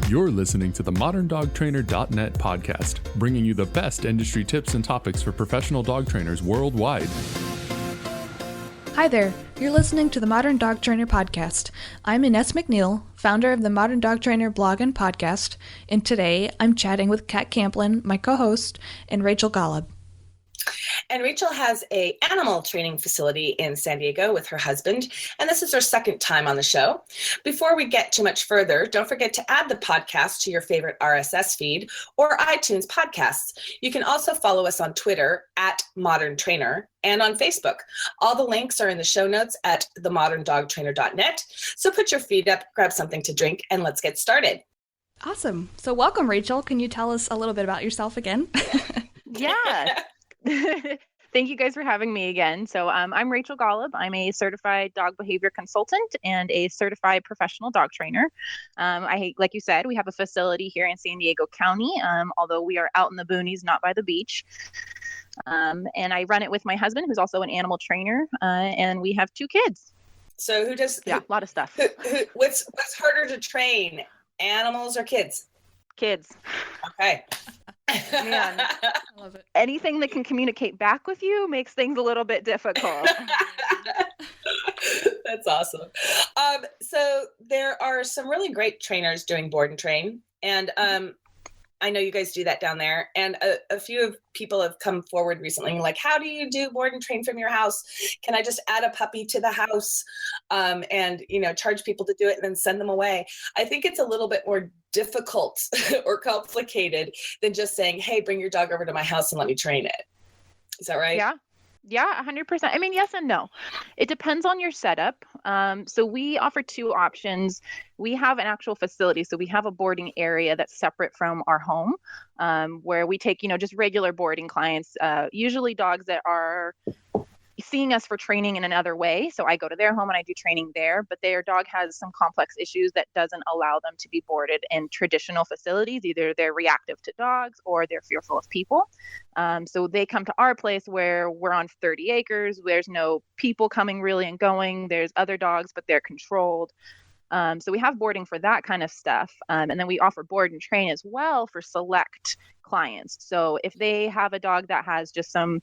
You're listening to the moderndogtrainer.net podcast, bringing you the best industry tips and topics for professional dog trainers worldwide. Hi there, you're listening to the Modern Dog Trainer podcast. I'm Ines McNeil, founder of the Modern Dog Trainer blog and podcast, and today I'm chatting with Kat Camplin, my co-host, and Rachel Golub. And Rachel has an animal training facility in San Diego with her husband, and this is her second time on the show. Before we get too much further, don't forget to add the podcast to your favorite RSS feed or iTunes podcasts. You can also follow us on Twitter at Modern Trainer and on Facebook. All the links are in the show notes at themoderndogtrainer.net. So put your feet up, grab something to drink, and let's get started. Awesome. So welcome, Rachel. Can you tell us a little bit about yourself again? Yeah. Thank you guys for having me again. So I'm Rachel Golub. I'm a certified dog behavior consultant and a certified professional dog trainer. Like you said, we have a facility here in San Diego County, although we are out in the boonies, not by the beach. And I run it with my husband, who's also an animal trainer, and we have 2 kids. So a lot of stuff. What's harder to train, animals or kids? Kids. Okay. Man, I love it. Anything that can communicate back with you makes things a little bit difficult. That's awesome. So there are some really great trainers doing board and train, and I know you guys do that down there. And a few of people have come forward recently, like, how do you do board and train from your house? Can I just add a puppy to the house and charge people to do it and then send them away? I think it's a little bit more difficult or complicated than just saying, hey, bring your dog over to my house and let me train it. Is that right? Yeah, 100%. I mean, yes and no. It depends on your setup. So we offer 2 options. We have an actual facility. So we have a boarding area that's separate from our home, where we take, just regular boarding clients, usually dogs that are seeing us for training in another way. So I go to their home and I do training there, but their dog has some complex issues that doesn't allow them to be boarded in traditional facilities. Either they're reactive to dogs or they're fearful of people. So they come to our place where we're on 30 acres. There's no people coming really and going. There's other dogs, but they're controlled. So we have boarding for that kind of stuff. And then we offer board and train as well for select clients. So if they have a dog that has just some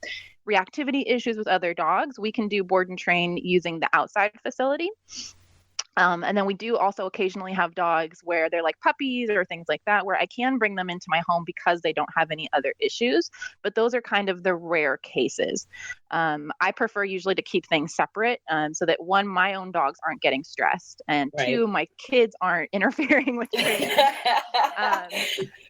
reactivity issues with other dogs, we can do board and train using the outside facility. And then we do also occasionally have dogs where they're like puppies or things like that, where I can bring them into my home because they don't have any other issues. But those are kind of the rare cases. I prefer usually to keep things separate so that 1, my own dogs aren't getting stressed, and Right. 2, my kids aren't interfering with training.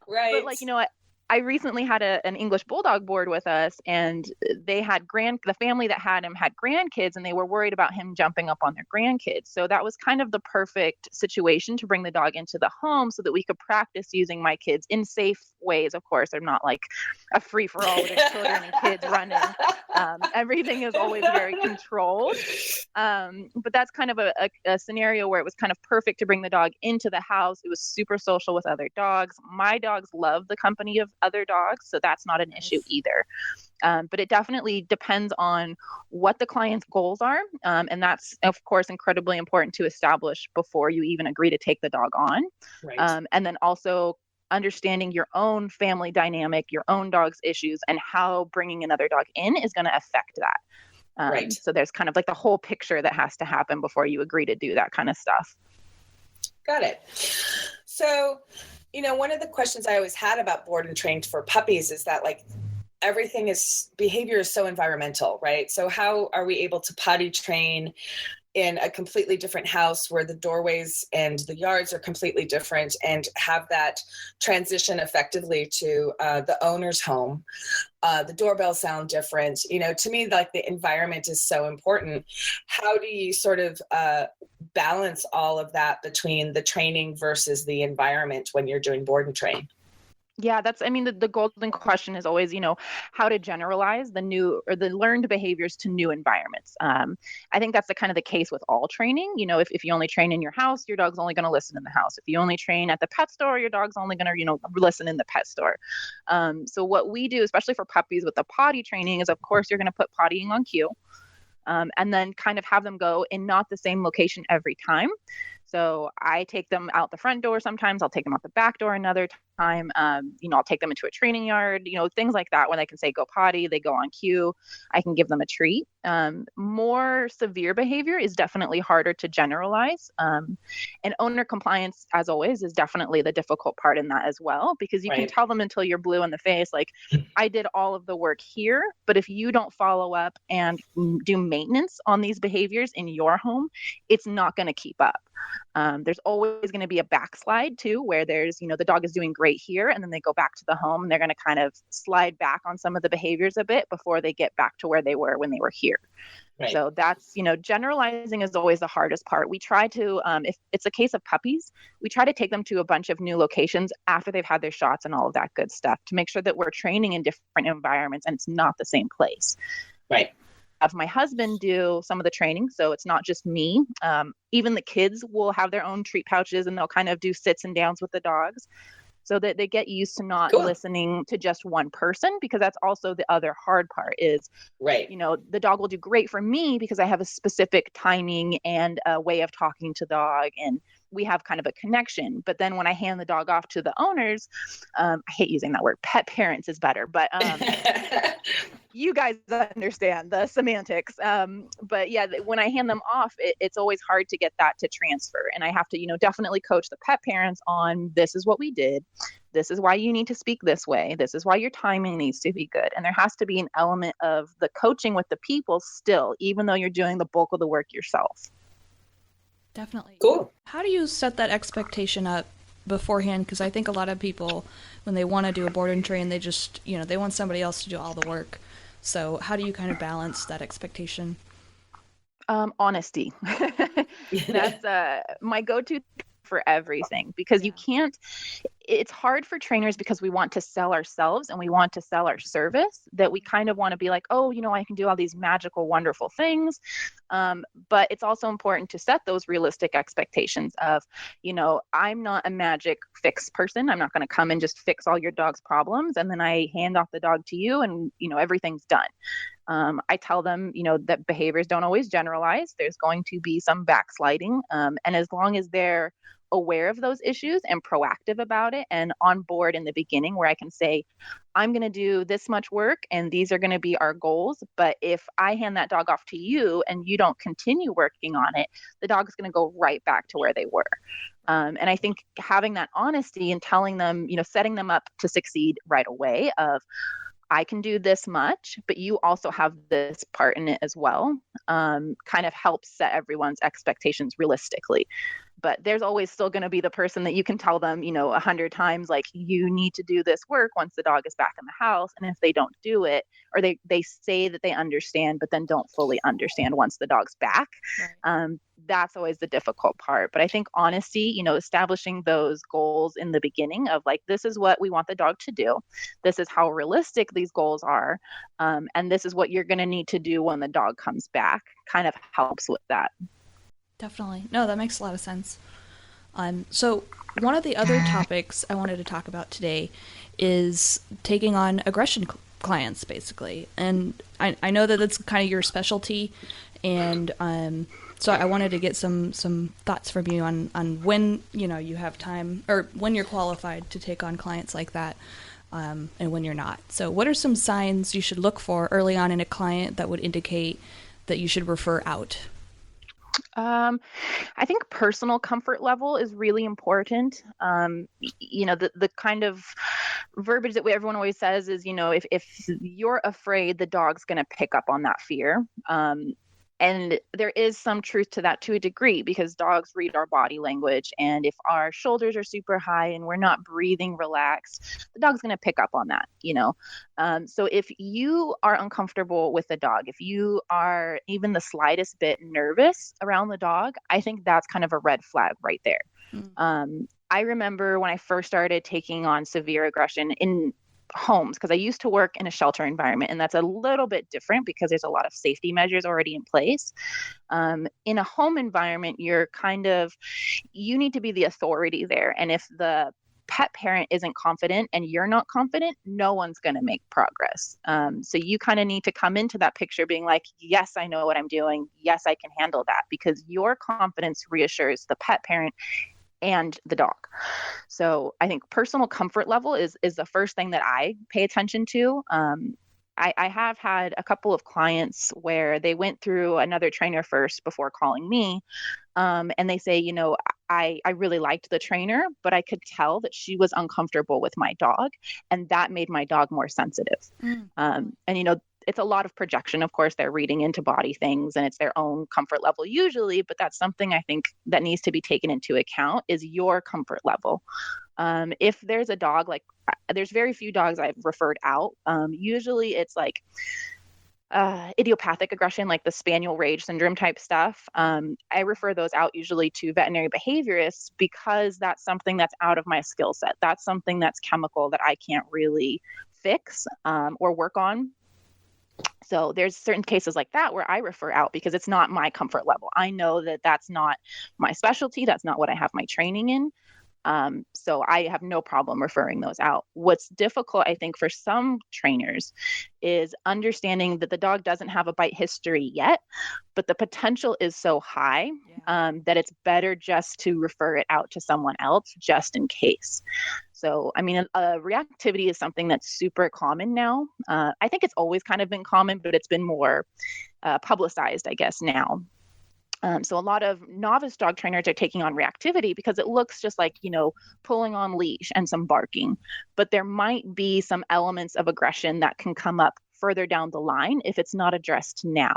Right. But I recently had an English Bulldog board with us, and they had the family that had him had grandkids, and they were worried about him jumping up on their grandkids. So that was kind of the perfect situation to bring the dog into the home so that we could practice using my kids in safe ways. Of course, I'm not like a free for all with the children and kids running. Everything is always very controlled. But that's kind of a scenario where it was kind of perfect to bring the dog into the house. It was super social with other dogs. My dogs love the company of other dogs, so that's not an issue either. But it definitely depends on what the client's goals are. And that's, of course, incredibly important to establish before you even agree to take the dog on. Right. And then also understanding your own family dynamic, your own dog's issues, and how bringing another dog in is going to affect that. Right. So there's kind of like the whole picture that has to happen before you agree to do that kind of stuff. Got it. So, one of the questions I always had about board and trained for puppies is that behavior is so environmental, right? So how are we able to potty train in a completely different house where the doorways and the yards are completely different and have that transition effectively to the owner's home? The doorbell sound different. To me, like, the environment is so important. How do you sort of balance all of that between the training versus the environment when you're doing board and train? Yeah, the golden question is always, how to generalize the new or the learned behaviors to new environments. I think that's the case with all training. If you only train in your house, your dog's only going to listen in the house. If you only train at the pet store, your dog's only going to, listen in the pet store. So what we do, especially for puppies with the potty training, is, of course, you're going to put pottying on cue. And then kind of have them go in not the same location every time. So I take them out the front door sometimes, I'll take them out the back door another time. I'll take them into a training yard, things like that when they can say go potty, they go on cue. I can give them a treat. More severe behavior is definitely harder to generalize. And owner compliance, as always, is definitely the difficult part in that as well, because you can tell them until you're blue in the face, like, I did all of the work here, but if you don't follow up and do maintenance on these behaviors in your home, it's not going to keep up. There's always going to be a backslide too, where there's, the dog is doing great here, and then they go back to the home and they're going to kind of slide back on some of the behaviors a bit before they get back to where they were when they were here. Right. So that's, generalizing is always the hardest part. We try to, if it's a case of puppies, we try to take them to a bunch of new locations after they've had their shots and all of that good stuff to make sure that we're training in different environments and it's not the same place. Right. Have my husband do some of the training. So it's not just me. Even the kids will have their own treat pouches and they'll kind of do sits and downs with the dogs so that they get used to not listening to just one person, because that's also the other hard part is, the dog will do great for me because I have a specific timing and a way of talking to the dog, and we have kind of a connection. But then when I hand the dog off to the owners, I hate using that word, pet parents is better, but you guys understand the semantics. But yeah, when I hand them off, it's always hard to get that to transfer. And I have to, definitely coach the pet parents on, this is what we did. This is why you need to speak this way. This is why your timing needs to be good. And there has to be an element of the coaching with the people still, even though you're doing the bulk of the work yourself. Definitely. Cool. How do you set that expectation up beforehand? Because I think a lot of people, when they want to do a board and train, they just, they want somebody else to do all the work. So how do you kind of balance that expectation? Honesty. That's my go-to for everything, because you can't, it's hard for trainers because we want to sell ourselves and we want to sell our service, that we kind of want to be like, oh, I can do all these magical, wonderful things. But it's also important to set those realistic expectations of, I'm not a magic fix person. I'm not going to come and just fix all your dog's problems and then I hand off the dog to you and, everything's done. I tell them, that behaviors don't always generalize. There's going to be some backsliding. And as long as they're aware of those issues and proactive about it and on board in the beginning, where I can say, I'm going to do this much work and these are going to be our goals. But if I hand that dog off to you and you don't continue working on it, the dog's going to go right back to where they were. And I think having that honesty and telling them, setting them up to succeed right away of, I can do this much, but you also have this part in it as well, kind of helps set everyone's expectations realistically. But there's always still going to be the person that you can tell them, 100 times, like, you need to do this work once the dog is back in the house. And if they don't do it, or they say that they understand, but then don't fully understand once the dog's back, that's always the difficult part. But I think honesty, establishing those goals in the beginning of like, this is what we want the dog to do. This is how realistic these goals are. And this is what you're going to need to do when the dog comes back, kind of helps with that. Definitely. No, that makes a lot of sense. So one of the other topics I wanted to talk about today is taking on aggression clients, basically. And I know that that's kind of your specialty. And so I wanted to get some thoughts from you on when, you have time, or when you're qualified to take on clients like that, and when you're not. So what are some signs you should look for early on in a client that would indicate that you should refer out? I think personal comfort level is really important. The kind of verbiage that everyone always says is, if you're afraid, the dog's going to pick up on that fear. And there is some truth to that to a degree, because dogs read our body language. And if our shoulders are super high and we're not breathing relaxed, the dog's going to pick up on that, So if you are uncomfortable with the dog, if you are even the slightest bit nervous around the dog, I think that's kind of a red flag right there. I remember when I first started taking on severe aggression in homes, because I used to work in a shelter environment, and that's a little bit different because there's a lot of safety measures already in place. In a home environment, you need to be the authority there. And if the pet parent isn't confident and you're not confident, no one's going to make progress. So you kind of need to come into that picture being like, yes, I know what I'm doing. Yes, I can handle that, because your confidence reassures the pet parent and the dog. So I think personal comfort level is the first thing that I pay attention to. I have had a couple of clients where they went through another trainer first before calling me. And they say, I really liked the trainer, but I could tell that she was uncomfortable with my dog, and that made my dog more sensitive. And it's a lot of projection. Of course, they're reading into body things and it's their own comfort level usually, but that's something I think that needs to be taken into account, is your comfort level. If there's a dog, there's very few dogs I've referred out. Usually it's like idiopathic aggression, like the spaniel rage syndrome type stuff. I refer those out usually to veterinary behaviorists, because that's something that's out of my skill set. That's something that's chemical that I can't really fix or work on. So there's certain cases like that where I refer out because it's not my comfort level. I know that that's not my specialty. That's not what I have my training in. So I have no problem referring those out. What's difficult, I think, for some trainers is understanding that the dog doesn't have a bite history yet, but the potential is so high that it's better just to refer it out to someone else just in case. So, I mean, reactivity is something that's super common now. I think it's always kind of been common, but it's been more publicized, I guess, now. So a lot of novice dog trainers are taking on reactivity because it looks just like, pulling on leash and some barking, but there might be some elements of aggression that can come up further down the line if it's not addressed now.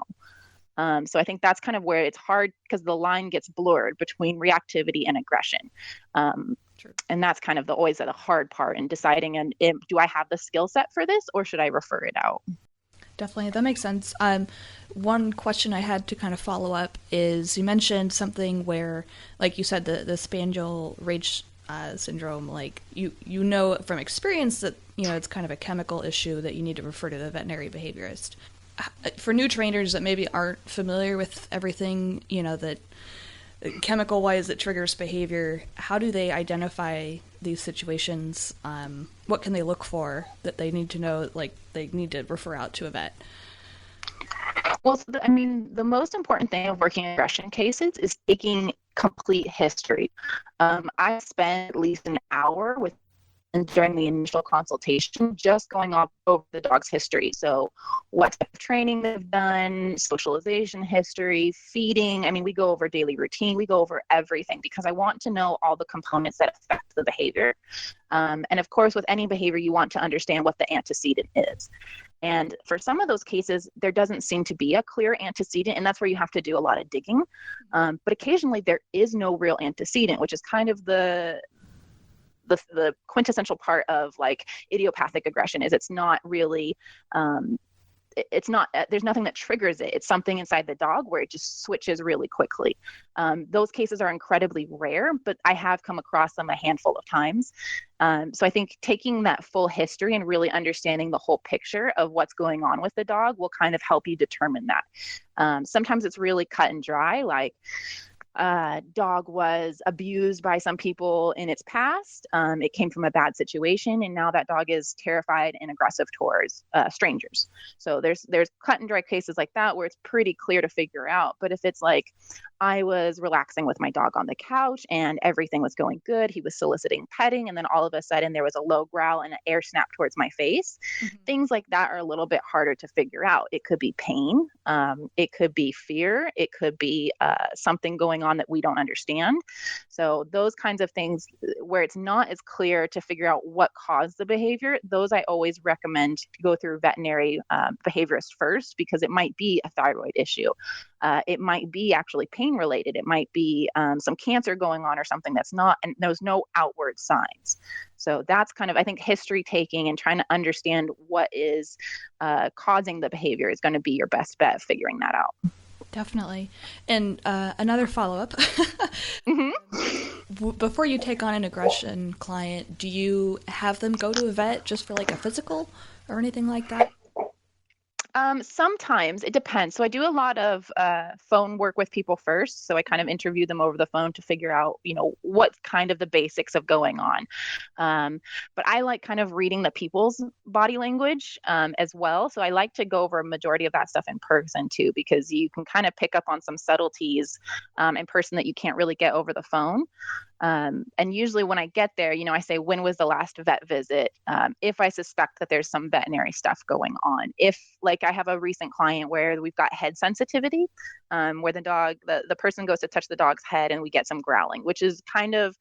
So I think that's kind of where it's hard, because the line gets blurred between reactivity and aggression. And that's kind of always the hard part in deciding, do I have the skill set for this, or should I refer it out? Definitely, that makes sense. One question I had to kind of follow up is, you mentioned something where, like you said, the spaniel rage syndrome, like you know from experience that it's kind of a chemical issue that you need to refer to the veterinary behaviorist. For new trainers that maybe aren't familiar with everything, that chemical wise that triggers behavior, how do they identify these situations? What can they look for that they need to know, like they need to refer out to a vet? Well, the most important thing of working in aggression cases is taking complete history. I spent at least an hour during the initial consultation, just going over the dog's history. So what type of training they've done, socialization history, feeding. We go over daily routine. We go over everything, because I want to know all the components that affect the behavior. And of course, with any behavior, you want to understand what the antecedent is. And for some of those cases, there doesn't seem to be a clear antecedent, and that's where you have to do a lot of digging. But occasionally there is no real antecedent, which is kind of the quintessential part of like idiopathic aggression. Is it's not really, there's nothing that triggers it. It's something inside the dog where it just switches really quickly. Those cases are incredibly rare, but I have come across them a handful of times. So I think taking that full history and really understanding the whole picture of what's going on with the dog will kind of help you determine that. Sometimes it's really cut and dry, like dog was abused by some people in its past. It came from a bad situation, and now that dog is terrified and aggressive towards strangers. So there's cut and dry cases like that where it's pretty clear to figure out. But if it's like, I was relaxing with my dog on the couch and everything was going good, he was soliciting petting, and then all of a sudden there was a low growl and an air snap towards my face. Things like that are a little bit harder to figure out. It could be pain. It could be fear. It could be something going on that we don't understand. So those kinds of things where it's not as clear to figure out what caused the behavior, those I always recommend to go through veterinary behaviorist first, because it might be a thyroid issue. It might be actually pain related. It might be some cancer going on or something that's not, and there's no outward signs. So that's kind of, I think, history taking and trying to understand what is causing the behavior is going to be your best bet of figuring that out. Definitely. And another follow-up. Before you take on an aggression client, do you have them go to a vet just for like a physical or anything like that? Sometimes it depends. So I do a lot of phone work with people first. So I kind of interview them over the phone to figure out, what kind of the basics of going on. But I like kind of reading the people's body language as well. So I like to go over a majority of that stuff in person too, because you can kind of pick up on some subtleties in person that you can't really get over the phone. And usually when I get there, I say, when was the last vet visit? If I suspect that there's some veterinary stuff going on. If like I have a recent client where we've got head sensitivity, where the person goes to touch the dog's head and we get some growling, which is kind of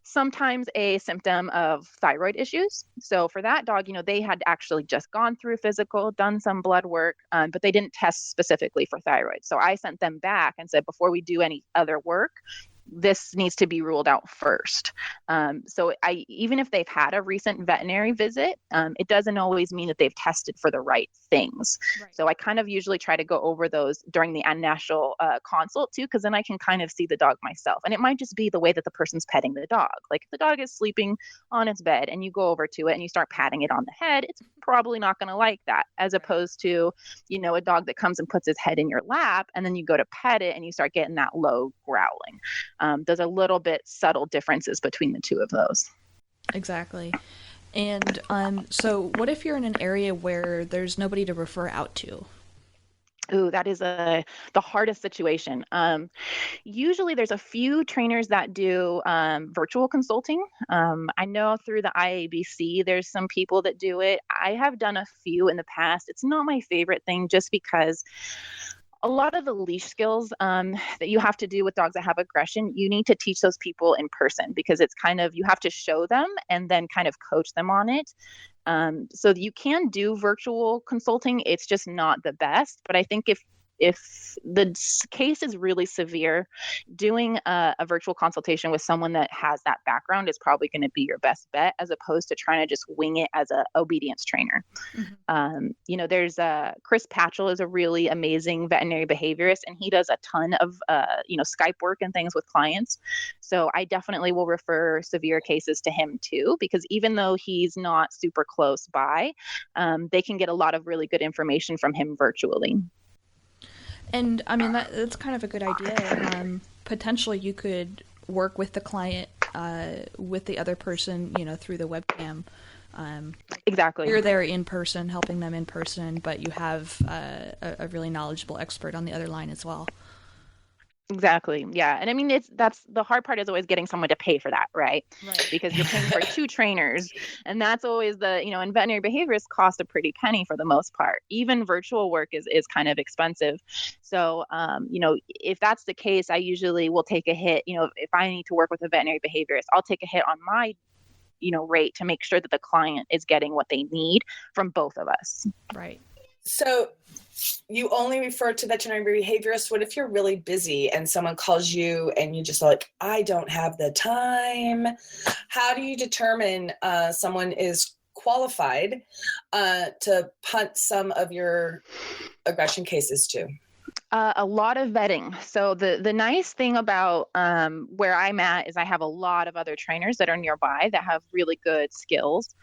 sometimes a symptom of thyroid issues. So for that dog, they had actually just gone through physical, done some blood work, but they didn't test specifically for thyroid. So I sent them back and said, before we do any other work, this needs to be ruled out first. So even if they've had a recent veterinary visit, it doesn't always mean that they've tested for the right things. Right. So I kind of usually try to go over those during the initial consult too, because then I can kind of see the dog myself. And it might just be the way that the person's petting the dog. Like if the dog is sleeping on its bed and you go over to it and you start patting it on the head, it's probably not going to like that, as opposed to, a dog that comes and puts his head in your lap and then you go to pet it and you start getting that low growling. There's a little bit subtle differences between the two of those. Exactly. And so what if you're in an area where there's nobody to refer out to? Ooh, that is the hardest situation. Usually there's a few trainers that do virtual consulting. I know through the IABC, there's some people that do it. I have done a few in the past. It's not my favorite thing just because a lot of the leash skills that you have to do with dogs that have aggression, you need to teach those people in person, because it's kind of, you have to show them and then kind of coach them on it. So you can do virtual consulting. It's just not the best. But I think if the case is really severe, doing a virtual consultation with someone that has that background is probably going to be your best bet, as opposed to trying to just wing it as a obedience trainer. Mm-hmm. There's Chris Patchell is a really amazing veterinary behaviorist, and he does a ton of Skype work and things with clients. So I definitely will refer severe cases to him too, because even though he's not super close by, they can get a lot of really good information from him virtually. And I mean, that's kind of a good idea. Potentially you could work with the client, with the other person, through the webcam. Exactly. You're there in person, helping them in person, but you have a really knowledgeable expert on the other line as well. Exactly. Yeah. And I mean, that's the hard part, is always getting someone to pay for that, right? Because you're paying for two trainers, and that's always and veterinary behaviorists cost a pretty penny for the most part. Even virtual work is kind of expensive. So, if that's the case, I usually will take a hit. If I need to work with a veterinary behaviorist, I'll take a hit on my, rate to make sure that the client is getting what they need from both of us. Right. So you only refer to veterinary behaviorists. What if you're really busy and someone calls you and you just like, I don't have the time? How do you determine someone is qualified to punt some of your aggression cases to? A lot of vetting. So the nice thing about where I'm at is I have a lot of other trainers that are nearby that have really good skills.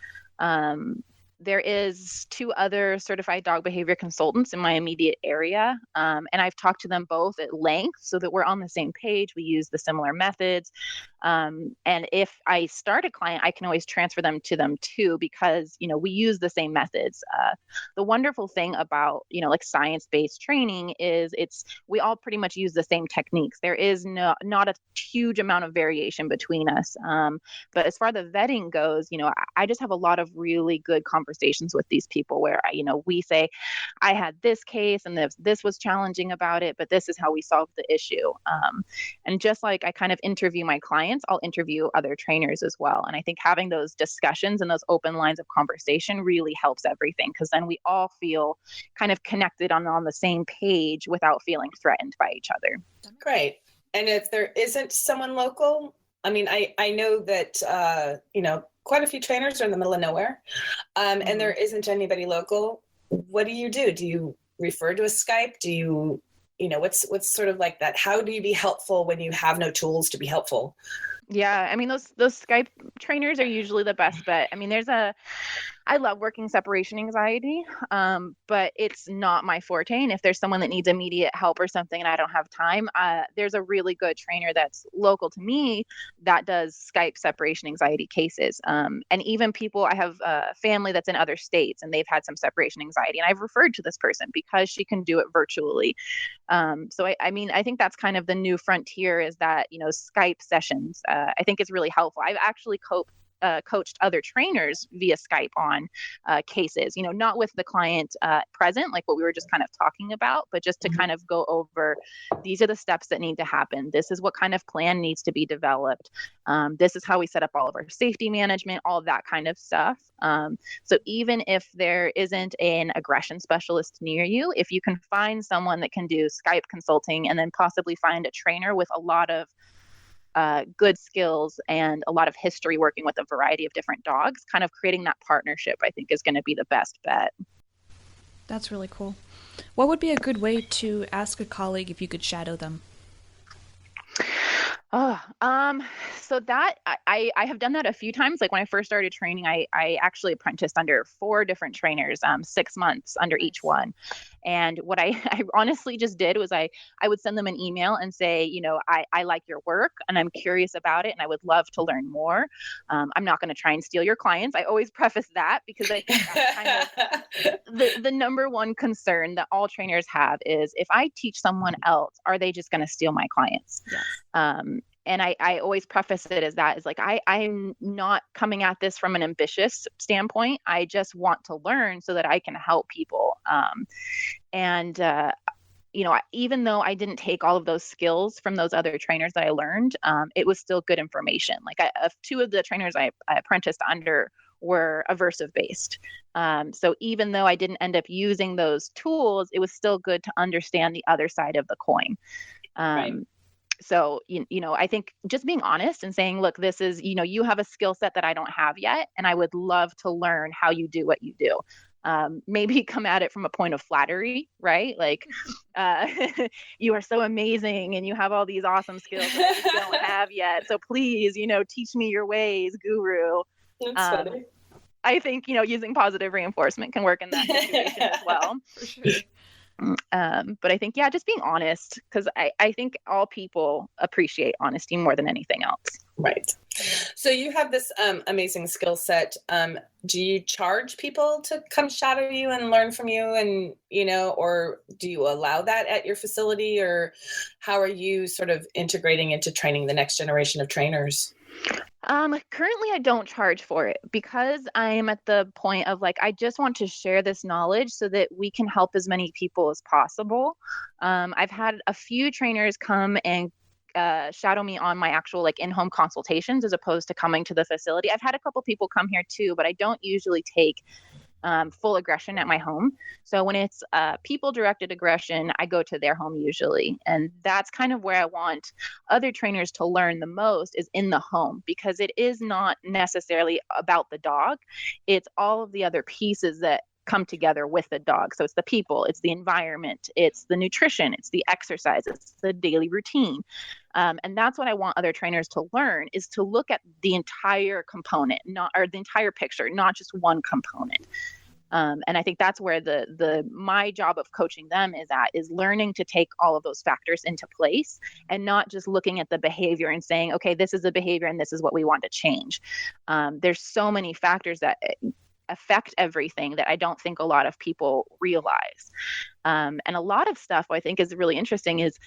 There is 2 other certified dog behavior consultants in my immediate area. And I've talked to them both at length so that we're on the same page. We use the similar methods. And if I start a client, I can always transfer them to them too, because, we use the same methods. The wonderful thing about, like science-based training is we all pretty much use the same techniques. There is not a huge amount of variation between us. But as far as the vetting goes, I just have a lot of really good conversations with these people where, we say, I had this case and this was challenging about it, but this is how we solved the issue. And just like I kind of interview my clients, I'll interview other trainers as well. And I think having those discussions and those open lines of conversation really helps everything, because then we all feel kind of connected on the same page without feeling threatened by each other. Great. And if there isn't someone local, I mean, I know that, quite a few trainers are in the middle of nowhere, and there isn't anybody local. What do you do? Do you refer to a Skype? Do you, what's sort of like that? How do you be helpful when you have no tools to be helpful? Yeah, I mean, those Skype trainers are usually the best bet. I mean, there's I love working separation anxiety, but it's not my forte. And if there's someone that needs immediate help or something and I don't have time, there's a really good trainer that's local to me that does Skype separation anxiety cases. And even people, I have a family that's in other states and they've had some separation anxiety. And I've referred to this person because she can do it virtually. So I mean, I think that's kind of the new frontier is that, Skype sessions, I think is really helpful. I've actually coached other trainers via Skype on cases, not with the client present, like what we were just kind of talking about, but just to kind of go over, these are the steps that need to happen. This is what kind of plan needs to be developed. This is how we set up all of our safety management, all of that kind of stuff. So even if there isn't an aggression specialist near you, if you can find someone that can do Skype consulting and then possibly find a trainer with a lot of good skills and a lot of history working with a variety of different dogs, kind of creating that partnership, I think is going to be the best bet. That's really cool. What would be a good way to ask a colleague if you could shadow them? So that I have done that a few times. Like when I first started training, I actually apprenticed under 4 different trainers, 6 months under each one. And what I honestly just did was I would send them an email and say, I like your work and I'm curious about it and I would love to learn more. I'm not going to try and steal your clients. I always preface that because I think that's kind of the number one concern that all trainers have is if I teach someone else, are they just going to steal my clients? Yes. And I always preface it as that is like, I'm not coming at this from an ambitious standpoint. I just want to learn so that I can help people. Even though I didn't take all of those skills from those other trainers that I learned, it was still good information. Like 2 of the trainers I apprenticed under were aversive based. So even though I didn't end up using those tools, it was still good to understand the other side of the coin. Right. So, I think just being honest and saying, look, this is, you have a skill set that I don't have yet, and I would love to learn how you do what you do. Maybe come at it from a point of flattery, right? Like, you are so amazing and you have all these awesome skills that I don't have yet. So please, teach me your ways, guru. That's funny. I think, using positive reinforcement can work in that situation as well. For sure. But I think, just being honest, because I think all people appreciate honesty more than anything else. Right. So you have this amazing skill set. Do you charge people to come shadow you and learn from you and, or do you allow that at your facility, or how are you sort of integrating into training the next generation of trainers? Currently I don't charge for it because I am at the point of I just want to share this knowledge so that we can help as many people as possible. I've had a few trainers come and shadow me on my actual in-home consultations as opposed to coming to the facility. I've had a couple people come here too, but I don't usually take full aggression at my home. So when it's people-directed aggression, I go to their home usually. And that's kind of where I want other trainers to learn the most is in the home, because it is not necessarily about the dog. It's all of the other pieces that come together with the dog. So it's the people, it's the environment, it's the nutrition, it's the exercise, it's the daily routine. And that's what I want other trainers to learn, is to look at the entire component, the entire picture, not just one component. And I think that's where my job of coaching them is learning to take all of those factors into place and not just looking at the behavior and saying, okay, this is the behavior and this is what we want to change. There's so many factors that affect everything that I don't think a lot of people realize. And a lot of stuff I think is really interesting is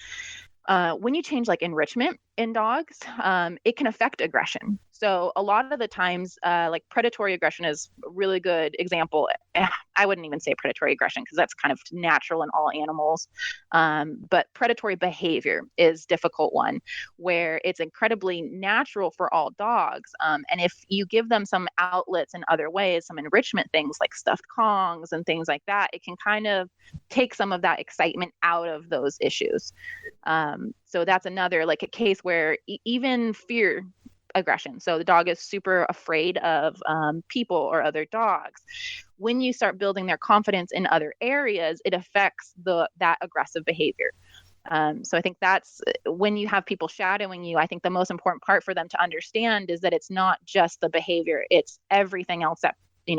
when you change enrichment in dogs, it can affect aggression. So a lot of the times, predatory aggression is a really good example. I wouldn't even say predatory aggression because that's kind of natural in all animals. But predatory behavior is a difficult one where it's incredibly natural for all dogs. And if you give them some outlets in other ways, some enrichment things like stuffed Kongs and things like that, it can kind of take some of that excitement out of those issues. So that's another a case where even fear aggression. So the dog is super afraid of people or other dogs. When you start building their confidence in other areas, it affects that aggressive behavior. So I think that's when you have people shadowing you, I think the most important part for them to understand is that it's not just the behavior, it's everything else that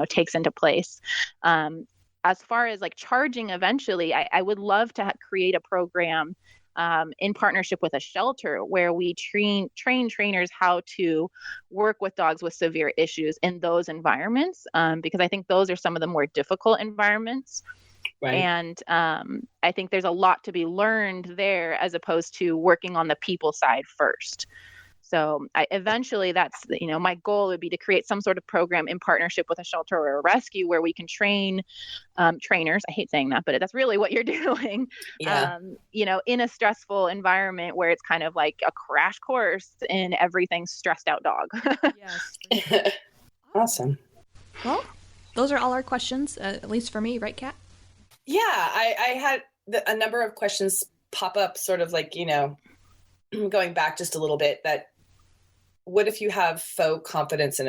takes into place. As far as like charging eventually, I would love to create a program in partnership with a shelter where we train trainers how to work with dogs with severe issues in those environments, because I think those are some of the more difficult environments. Right. And I think there's a lot to be learned there as opposed to working on the people side first. So eventually that's, my goal would be to create some sort of program in partnership with a shelter or a rescue where we can train trainers. I hate saying that, but that's really what you're doing, Yeah. In a stressful environment where it's kind of like a crash course in everything stressed out dog. Yes. Awesome. Well, those are all our questions, at least for me, right, Kat? Yeah, I had a number of questions pop up, sort of like, going back just a little bit, that what if you have faux confidence in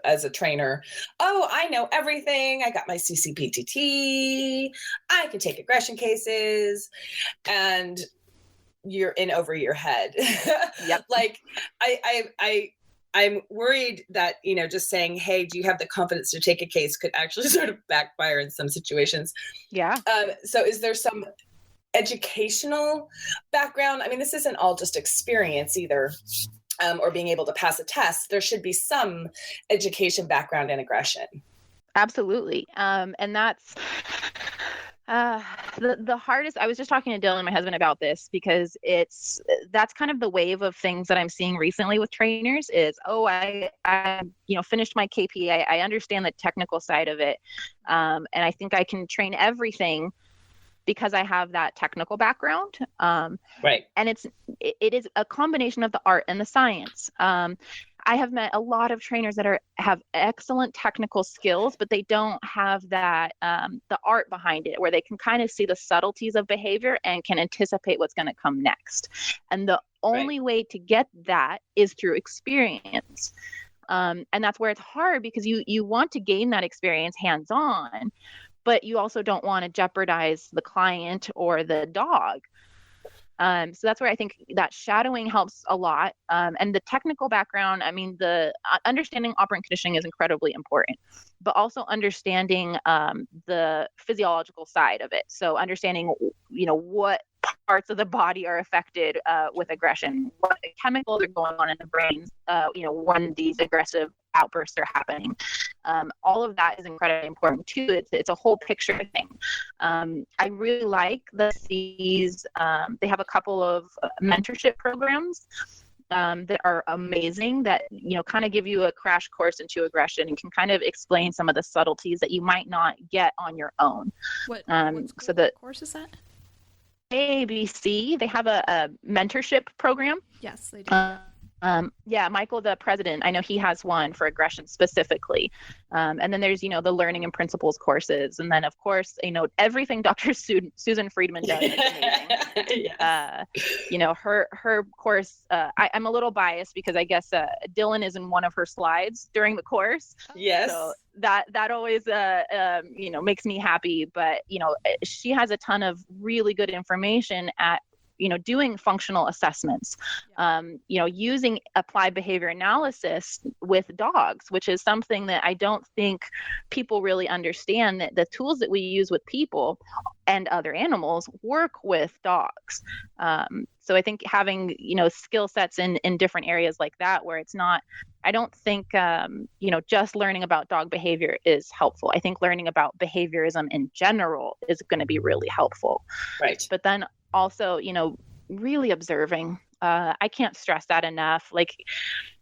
as a trainer? Oh, I know everything. I got my CCPTT. I can take aggression cases, and you're in over your head. Yep. Like I'm worried that, just saying, hey, do you have the confidence to take a case could actually sort of backfire in some situations. Yeah. So is there some educational background? I mean, this isn't all just experience either, or being able to pass a test. There should be some education background in aggression. Absolutely. And that's the hardest. I was just talking to Dylan, my husband, about this because that's kind of the wave of things that I'm seeing recently with trainers is, I finished my KP. I understand the technical side of it. And I think I can train everything because I have that technical background. Right. And it is a combination of the art and the science. I have met a lot of trainers that have excellent technical skills, but they don't have that, the art behind it, where they can kind of see the subtleties of behavior and can anticipate what's going to come next. And the only way to get that is through experience. And that's where it's hard because you want to gain that experience hands-on, but you also don't want to jeopardize the client or the dog. So that's where I think that shadowing helps a lot. And the technical background, I mean, the understanding operant conditioning is incredibly important, but also understanding the physiological side of it. So understanding, what parts of the body are affected with aggression, what chemicals are going on in the brains, when these aggressive outbursts are happening. All of that is incredibly important too. It's a whole picture thing. I really like the C's. They have a couple of mentorship programs that are amazing that, kind of give you a crash course into aggression and can kind of explain some of the subtleties that you might not get on your own. What course is that? ABC, they have a mentorship program. Yes, they do. Michael, the president, I know he has one for aggression specifically. And then there's, the learning and principles courses. And then of course, everything Dr. Susan Friedman does is amazing. Yes. Her course, I'm a little biased because I guess Dylan is in one of her slides during the course. Yes. So that always, makes me happy, but, she has a ton of really good information at, doing functional assessments, using applied behavior analysis with dogs, which is something that I don't think people really understand, that the tools that we use with people and other animals work with dogs. So I think having, skill sets in different areas like that, where it's not, I don't think, just learning about dog behavior is helpful. I think learning about behaviorism in general is going to be really helpful. Right. But then also, really observing. I can't stress that enough. Like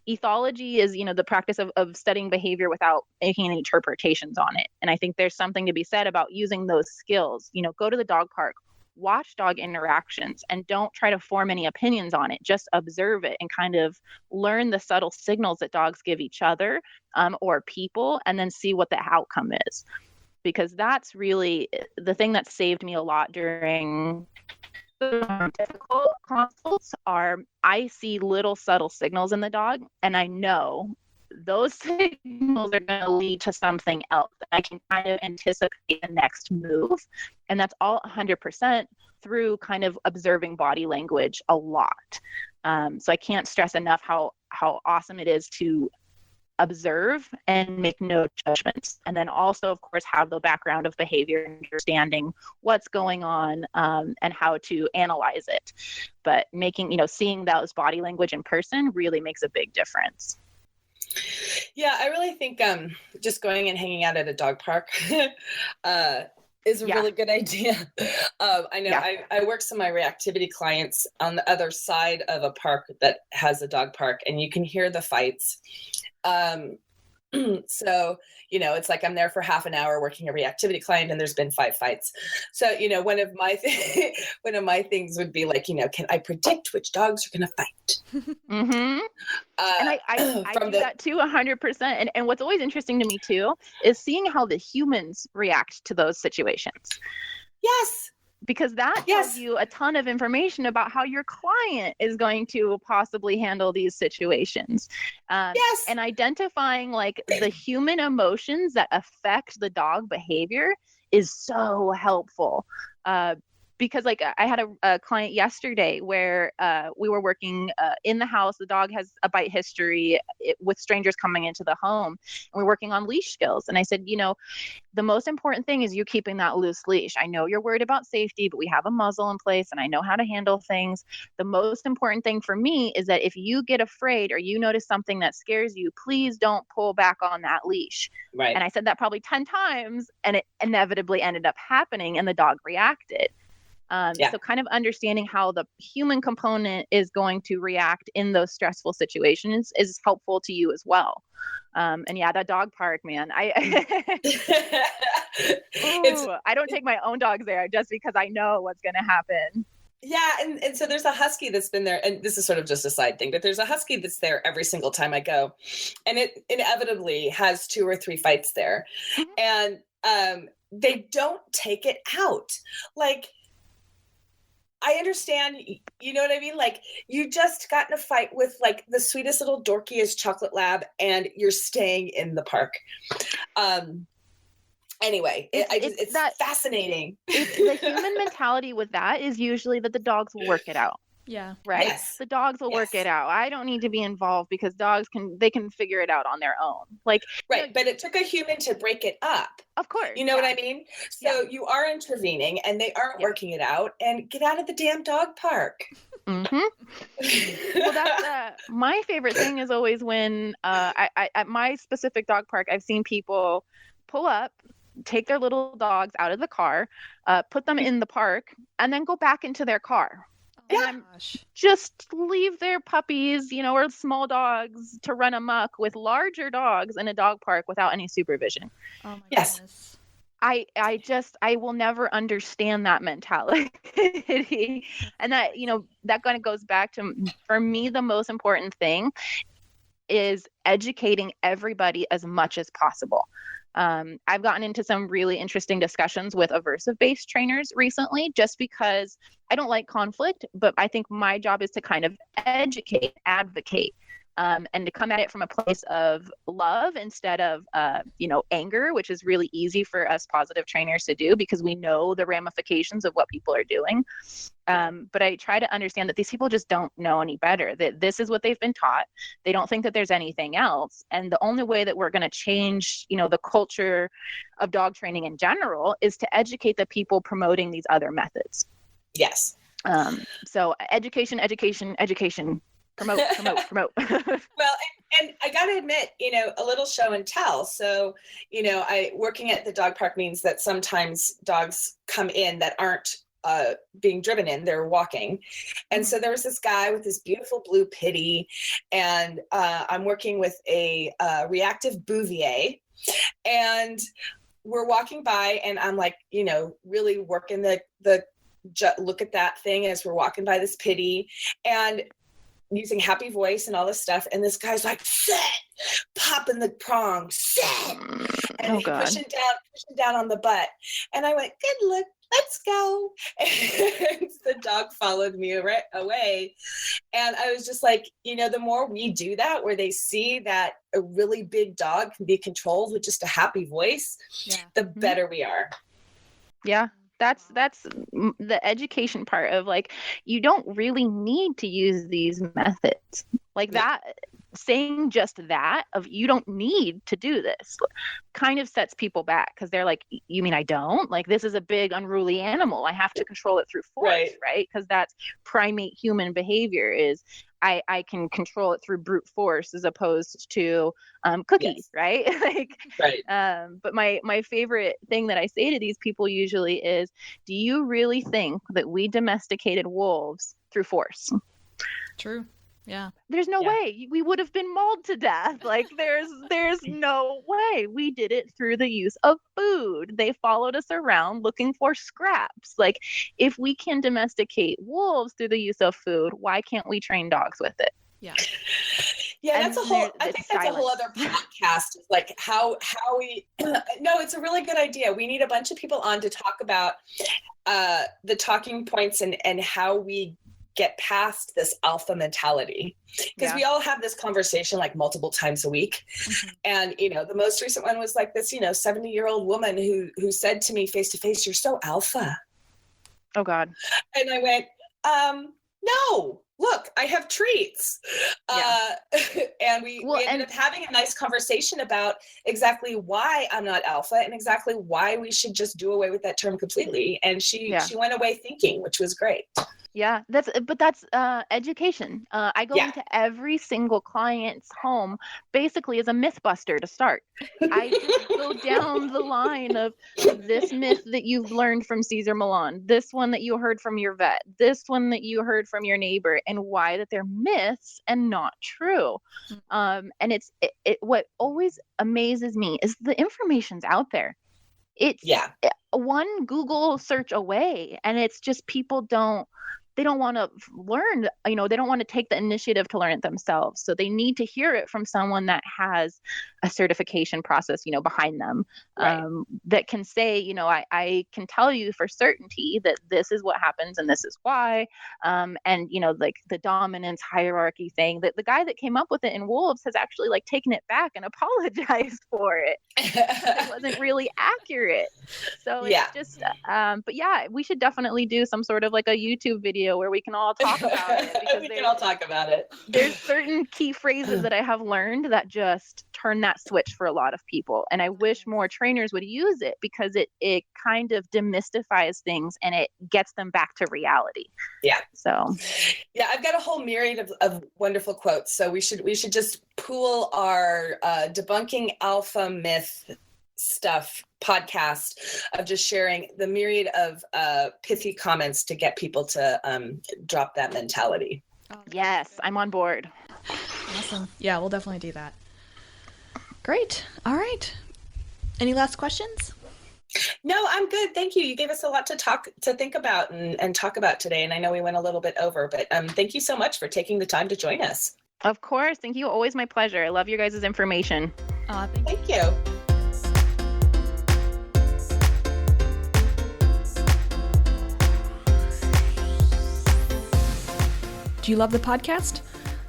ethology is, the practice of studying behavior without making any interpretations on it. And I think there's something to be said about using those skills. Go to the dog park, watch dog interactions, and don't try to form any opinions on it. Just observe it and kind of learn the subtle signals that dogs give each other or people, and then see what the outcome is. Because that's really the thing that saved me a lot during the difficult consults. I see little subtle signals in the dog, and I know those signals are going to lead to something else. I can kind of anticipate the next move, and that's all 100% through kind of observing body language a lot. So I can't stress enough how awesome it is to observe and make no judgments. And then also, of course, have the background of behavior, understanding what's going on, and how to analyze it. But seeing those body language in person really makes a big difference. Yeah, I really think just going and hanging out at a dog park is a really good idea. I know I work some of my reactivity clients on the other side of a park that has a dog park, and you can hear the fights. So, it's like I'm there for half an hour working a reactivity client, and there's been 5 fights. So, one of my things would be like, can I predict which dogs are going to fight? Mm-hmm. And I do that too, 100%. And what's always interesting to me too is seeing how the humans react to those situations. Yes. Because that tells you a ton of information about how your client is going to possibly handle these situations. And identifying like the human emotions that affect the dog behavior is so helpful. Because like I had a client yesterday where we were working in the house. The dog has a bite history with strangers coming into the home, and we're working on leash skills. And I said, the most important thing is you keeping that loose leash. I know you're worried about safety, but we have a muzzle in place and I know how to handle things. The most important thing for me is that if you get afraid or you notice something that scares you, please don't pull back on that leash. Right. And I said that probably 10 times, and it inevitably ended up happening, and the dog reacted. So kind of understanding how the human component is going to react in those stressful situations is helpful to you as well. And that dog park, man, I don't take my own dogs there just because I know what's going to happen. Yeah. And so there's a husky that's been there, and this is sort of just a side thing, but there's a husky that's there every single time I go, and it inevitably has 2 or 3 fights there. And they don't take it out. Like, I understand, you know what I mean? Like, you just got in a fight with like the sweetest little dorkiest chocolate lab, and you're staying in the park. Anyway, it's fascinating. The human mentality with that is usually that the dogs will work it out. Yeah. Right. Yes. The dogs will work it out. I don't need to be involved because dogs can figure it out on their own. Like, right. But it took a human to break it up. Of course. You know what I mean? So you are intervening, and they aren't working it out, and get out of the damn dog park. Mm-hmm. Well, that's my favorite thing is always when I at my specific dog park, I've seen people pull up, take their little dogs out of the car, put them in the park, and then go back into their car. And just leave their puppies, or small dogs to run amok with larger dogs in a dog park without any supervision. Oh my goodness. I will never understand that mentality. And that, that kind of goes back to, for me, the most important thing is educating everybody as much as possible. I've gotten into some really interesting discussions with aversive-based trainers recently, just because I don't like conflict, but I think my job is to kind of educate, advocate, and to come at it from a place of love instead of, anger, which is really easy for us positive trainers to do because we know the ramifications of what people are doing. But I try to understand that these people just don't know any better, that this is what they've been taught. They don't think that there's anything else. And the only way that we're going to change, the culture of dog training in general is to educate the people promoting these other methods. Yes. So education, promote. Well, and I got to admit, a little show and tell. So, working at the dog park means that sometimes dogs come in that aren't being driven in, they're walking. And so there was this guy with this beautiful blue pitty, and I'm working with a reactive Bouvier, and we're walking by, and I'm like, really working the look at that thing as we're walking by this pitty, and using happy voice and all this stuff. And this guy's like, sit, popping the prong, sit. And pushing down on the butt. And I went, good look, let's go. And the dog followed me away. And I was just like, the more we do that, where they see that a really big dog can be controlled with just a happy voice, the better we are. Yeah. That's the education part of like, you don't really need to use these methods like that. saying just that of you don't need to do this kind of sets people back, because they're like, you mean I don't? Like, this is a big unruly animal. I have to control it through force, right? Because that's primate human behavior is I can control it through brute force as opposed to cookies, right? Like, but my favorite thing that I say to these people usually is, do you really think that we domesticated wolves through force? True. Yeah. There's no way we would have been mauled to death. Like, there's no way. We did it through the use of food. They followed us around looking for scraps. Like, if we can domesticate wolves through the use of food, why can't we train dogs with it? Yeah. Yeah, that's I think that's a whole other podcast. Like how we, no, it's a really good idea. We need a bunch of people on to talk about the talking points and how we get past this alpha mentality, because we all have this conversation like multiple times a week. And the most recent one was like this 70-year-old woman who said to me face to face, "You're so alpha." Oh God. And I went, no, look, I have treats. And we ended up having a nice conversation about exactly why I'm not alpha and exactly why we should just do away with that term completely. And she went away thinking, which was great. Yeah, that's education. I go into every single client's home basically as a myth buster to start. I just go down the line of this myth that you've learned from Cesar Millan, this one that you heard from your vet, this one that you heard from your neighbor, and why that they're myths and not true. And it's what always amazes me is the information's out there. It's one Google search away, and it's just people don't want to learn, they don't want to take the initiative to learn it themselves. So they need to hear it from someone that has a certification process, behind them, that can say, I can tell you for certainty that this is what happens and this is why. And, like the dominance hierarchy thing, that the guy that came up with it in wolves has actually like taken it back and apologized for it. It wasn't really accurate. So it's just, but yeah, we should definitely do some sort of like a YouTube video where we can all talk about it. Because we can all talk about it. There's certain key phrases that I have learned that just turn that switch for a lot of people. And I wish more trainers would use it, because it kind of demystifies things and it gets them back to reality. Yeah. So yeah, I've got a whole myriad of wonderful quotes. So we should just pool our debunking alpha myth stuff podcast of just sharing the myriad of pithy comments to get people to drop that mentality. Yes, I'm on board. Awesome. Yeah, we'll definitely do that. Great. All right. Any last questions? No, I'm good. Thank you. You gave us a lot to think about and talk about today. And I know we went a little bit over, but thank you so much for taking the time to join us. Of course. Thank you. Always my pleasure. I love your guys' information. Thank you. Do you love the podcast?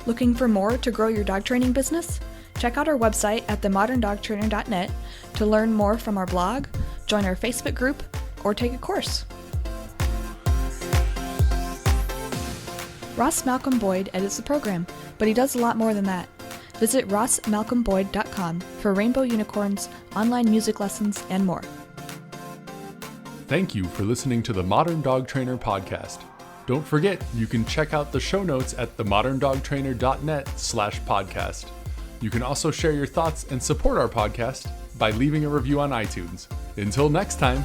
Looking for more to grow your dog training business? Check out our website at themoderndogtrainer.net to learn more from our blog, join our Facebook group, or take a course. Ross Malcolm Boyd edits the program, but he does a lot more than that. Visit rossmalcolmboyd.com for rainbow unicorns, online music lessons, and more. Thank you for listening to the Modern Dog Trainer podcast. Don't forget, you can check out the show notes at themoderndogtrainer.net/podcast. You can also share your thoughts and support our podcast by leaving a review on iTunes. Until next time.